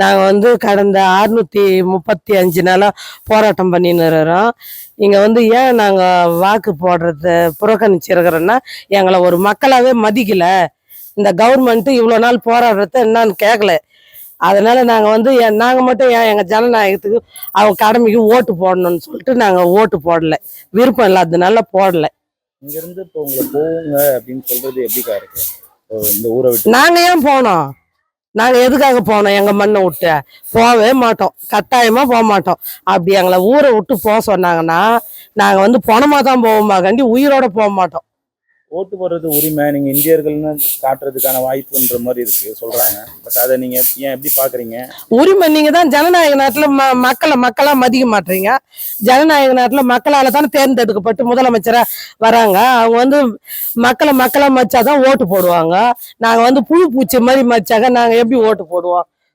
நாங்கள் வந்து கடந்த 635 நாளாக போராட்டம் பண்ணின்னு இருக்கிறோம். இங்கே வந்து ஏன் நாங்கள் வாக்கு போடுறத புறக்கணிச்சிருக்கிறோன்னா, எங்களை ஒரு மக்களாகவே மதிக்கல. இந்த கவர்மெண்ட்டு இவ்வளோ நாள் போராடுறத என்னன்னு கேட்கல. அதனால நாங்கள் வந்து நாங்கள் மட்டும் ஏன் எங்கள் ஜனநாயகத்துக்கு அவங்க கடமைக்கு ஓட்டு போடணும்னு சொல்லிட்டு நாங்கள் ஓட்டு போடலை. விருப்பம் இல்லாததுனால போடலை. இங்கிருந்து இப்போ உங்களை போங்க அப்படின்னு சொல்றது எப்படிக்கா இருக்கு? இந்த ஊரை விட்டு நாங்கள் ஏன் போனோம்? நாங்கள் எதுக்காக போனோம்? எங்கள் மண்ணை விட்டு போகவே மாட்டோம், கட்டாயமாக போக மாட்டோம். அப்படி எங்களை ஊரை விட்டு போக சொன்னாங்கன்னா நாங்கள் வந்து பணமாக தான் போவோமா கண்டி உயிரோட போக மாட்டோம். ஓட்டு போடுறது உரிமை, நீங்க இந்தியர்கள்னு காட்டுறதுக்கான வாய்ப்புன்ற மாதிரி இருக்கு சொல்றாங்க. பட் அதை நீங்க ஏன் எப்படி பாக்குறீங்க? உரிமை நீங்க தான் ஜனநாயக நாட்டில் மக்களா மதிக்க மாட்டீங்க. ஜனநாயக நாட்டில் மக்களால் தானே தேர்ந்தெடுக்கப்பட்டு முதலமைச்சராக வராங்க. அவங்க வந்து மக்களை மதிச்சாதான் ஓட்டு போடுவாங்க. நாங்கள் வந்து புழு பூச்சி மாதிரி மதிச்சாக்க நாங்கள் எப்படி ஓட்டு போடுவோம்?